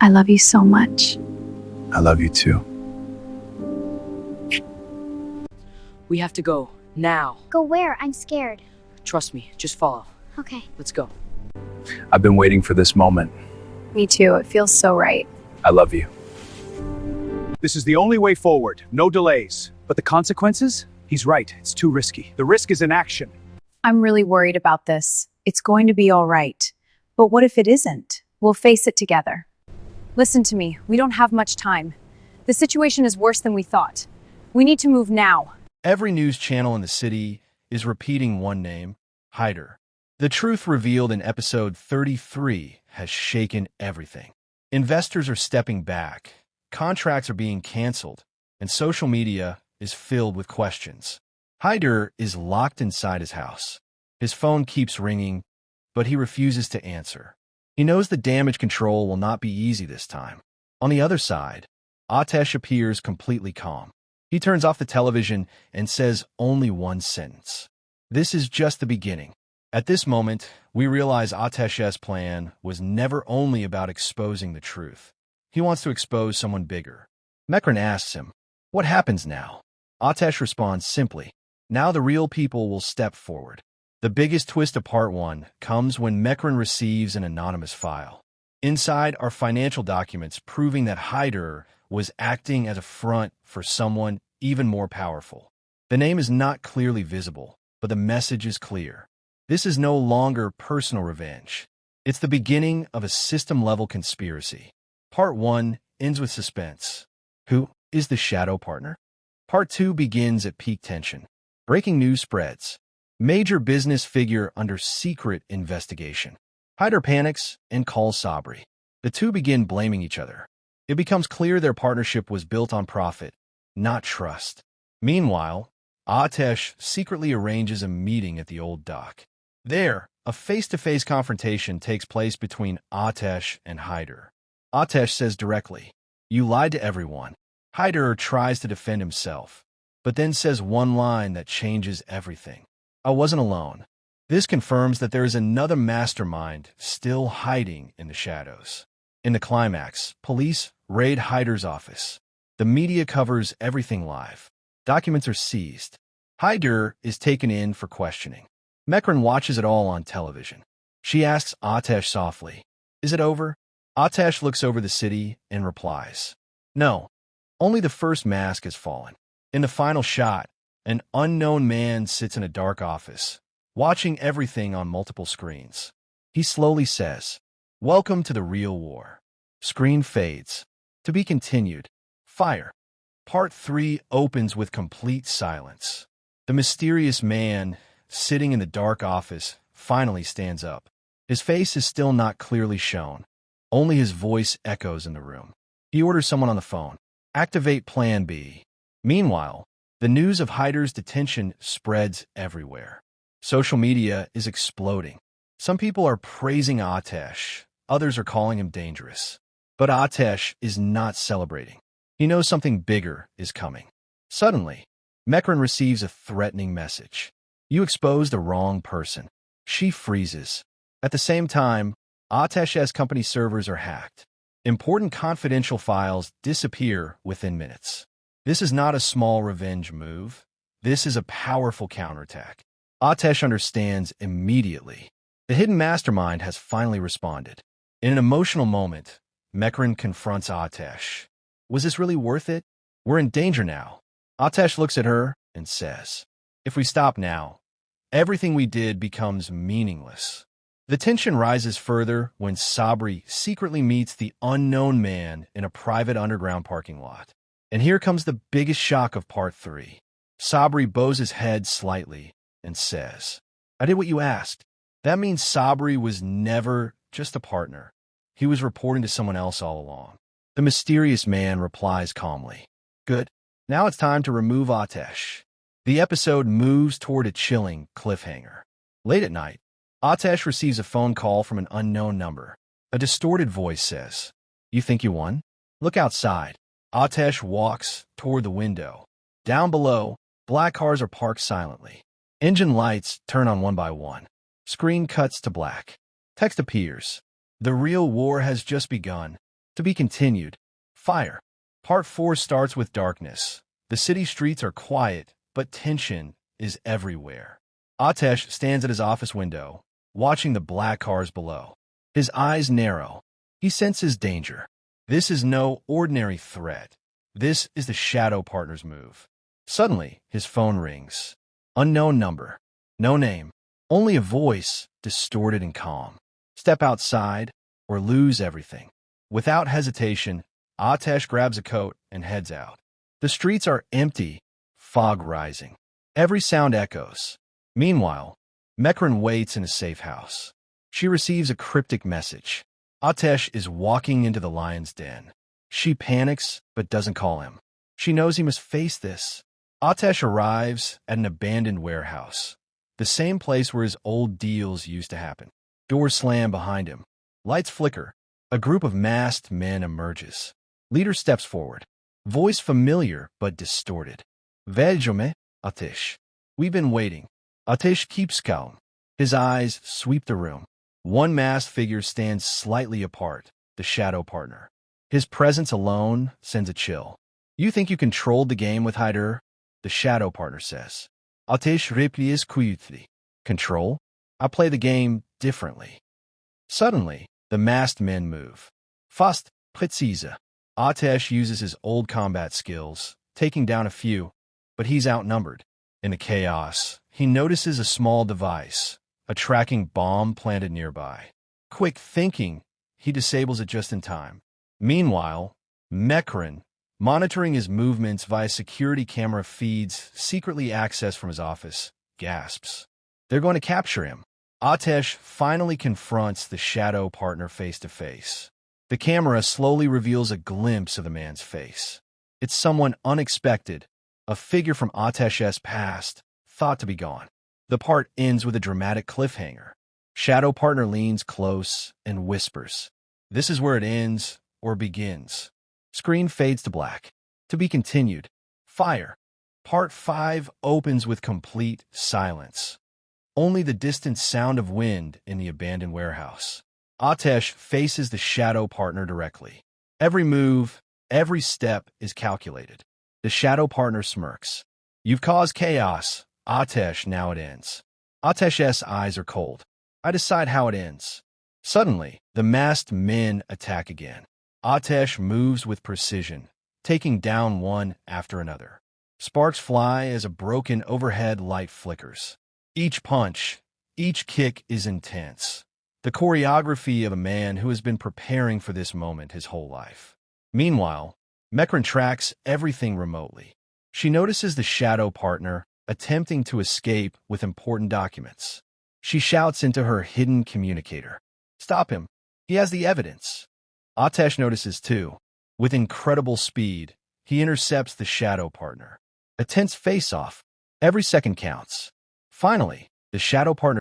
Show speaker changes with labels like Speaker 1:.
Speaker 1: I love you so much.
Speaker 2: I love you too.
Speaker 3: We have to go, now.
Speaker 4: Go where? I'm scared.
Speaker 3: Trust me, just follow.
Speaker 4: Okay.
Speaker 3: Let's go.
Speaker 2: I've been waiting for this moment.
Speaker 1: Me too. It feels so right.
Speaker 2: I love you.
Speaker 5: This is the only way forward. No delays. But the consequences? He's right. It's too risky. The risk is inaction.
Speaker 1: I'm really worried about this. It's going to be all right. But what if it isn't? We'll face it together. Listen to me. We don't have much time. The situation is worse than we thought. We need to move now.
Speaker 6: Every news channel in the city is repeating one name, Hyder. The truth revealed in episode 33 has shaken everything. Investors are stepping back, contracts are being canceled, and social media is filled with questions. Hyder is locked inside his house. His phone keeps ringing, but he refuses to answer. He knows the damage control will not be easy this time. On the other side, Atesh appears completely calm. He turns off the television and says only one sentence. This is just the beginning. At this moment, we realize Atesh's plan was never only about exposing the truth. He wants to expose someone bigger. Mecran asks him, "What happens now?" Atesh responds simply, "Now the real people will step forward." The biggest twist of part 1 comes when Mecran receives an anonymous file. Inside are financial documents proving that Hyder was acting as a front for someone even more powerful. The name is not clearly visible, but the message is clear. This is no longer personal revenge. It's the beginning of a system-level conspiracy. Part 1 ends with suspense. Who is the shadow partner? Part 2 begins at peak tension. Breaking news spreads. Major business figure under secret investigation. Hyder panics and calls Sabri. The two begin blaming each other. It becomes clear their partnership was built on profit, not trust. Meanwhile, Atesh secretly arranges a meeting at the old dock. There, a face-to-face confrontation takes place between Atesh and Hyder. Atesh says directly, "You lied to everyone." Hyder tries to defend himself, but then says one line that changes everything. "I wasn't alone." This confirms that there is another mastermind still hiding in the shadows. In the climax, police raid Hyder's office. The media covers everything live. Documents are seized. Hyder is taken in for questioning. Mecran watches it all on television. She asks Atesh softly, "Is it over?" Atesh looks over the city and replies, "No, only the first mask has fallen." In the final shot, an unknown man sits in a dark office, watching everything on multiple screens. He slowly says, "Welcome to the real war." Screen fades. To be continued. Fire. Part 3 opens with complete silence. The mysterious man, sitting in the dark office, finally stands up. His face is still not clearly shown. Only his voice echoes in the room. He orders someone on the phone. "Activate Plan B." Meanwhile, the news of Hyder's detention spreads everywhere. Social media is exploding. Some people are praising Atesh. Others are calling him dangerous. But Atesh is not celebrating. He knows something bigger is coming. Suddenly, Mecran receives a threatening message. "You exposed the wrong person." She freezes. At the same time, Atesh's company servers are hacked. Important confidential files disappear within minutes. This is not a small revenge move. This is a powerful counterattack. Atesh understands immediately. The hidden mastermind has finally responded. In an emotional moment, Mecran confronts Atesh. "Was this really worth it? We're in danger now." Atesh looks at her and says, "If we stop now, everything we did becomes meaningless." The tension rises further when Sabri secretly meets the unknown man in a private underground parking lot. And here comes the biggest shock of part 3. Sabri bows his head slightly and says, "I did what you asked." That means Sabri was never just a partner. He was reporting to someone else all along. The mysterious man replies calmly, "Good. Now it's time to remove Atesh." The episode moves toward a chilling cliffhanger. Late at night, Atesh receives a phone call from an unknown number. A distorted voice says, "You think you won? Look outside." Atesh walks toward the window. Down below, black cars are parked silently. Engine lights turn on one by one. Screen cuts to black. Text appears. "The real war has just begun. To be continued. Fire. Part 4 starts with darkness. The city streets are quiet, but tension is everywhere. Atesh stands at his office window, watching the black cars below. His eyes narrow. He senses danger. This is no ordinary threat. This is the shadow partner's move. Suddenly, his phone rings. Unknown number. No name. Only a voice, distorted and calm. Step outside, or lose everything. Without hesitation, Atesh grabs a coat and heads out. The streets are empty, fog rising. Every sound echoes. Meanwhile, Mecran waits in a safe house. She receives a cryptic message. Atesh is walking into the lion's den. She panics, but doesn't call him. She knows he must face this. Atesh arrives at an abandoned warehouse, the same place where his old deals used to happen. Doors slam behind him. Lights flicker. A group of masked men emerges. Leader steps forward. Voice familiar but distorted. Vejome, Atesh. We've been waiting. Atesh keeps calm. His eyes sweep the room. One masked figure stands slightly apart, the shadow partner. His presence alone sends a chill. You think you controlled the game with Hyder? The shadow partner says. Atesh replies quietly. Control? I play the game differently. Suddenly, the masked men move. Fast, präzise. Atesh uses his old combat skills, taking down a few, but he's outnumbered. In the chaos, he notices a small device, a tracking bomb planted nearby. Quick thinking, he disables it just in time. Meanwhile, Mecran, monitoring his movements via security camera feeds secretly accessed from his office, gasps. They're going to capture him. Atesh finally confronts the shadow partner face to face. The camera slowly reveals a glimpse of the man's face. It's someone unexpected, a figure from Atesh's past, thought to be gone. The part ends with a dramatic cliffhanger. Shadow partner leans close and whispers. This is where it ends or begins. Screen fades to black. To be continued. Fire. Part 5 opens with complete silence. Only the distant sound of wind in the abandoned warehouse. Atesh faces the shadow partner directly. Every move, every step is calculated. The shadow partner smirks. You've caused chaos, Atesh, now it ends. Atesh's eyes are cold. I decide how it ends. Suddenly, the masked men attack again. Atesh moves with precision, taking down one after another. Sparks fly as a broken overhead light flickers. Each punch, each kick is intense. The choreography of a man who has been preparing for this moment his whole life. Meanwhile, Mecran tracks everything remotely. She notices the shadow partner attempting to escape with important documents. She shouts into her hidden communicator. Stop him. He has the evidence. Atesh notices too. With incredible speed, he intercepts the shadow partner. A tense face-off. Every second counts. Finally, the shadow partner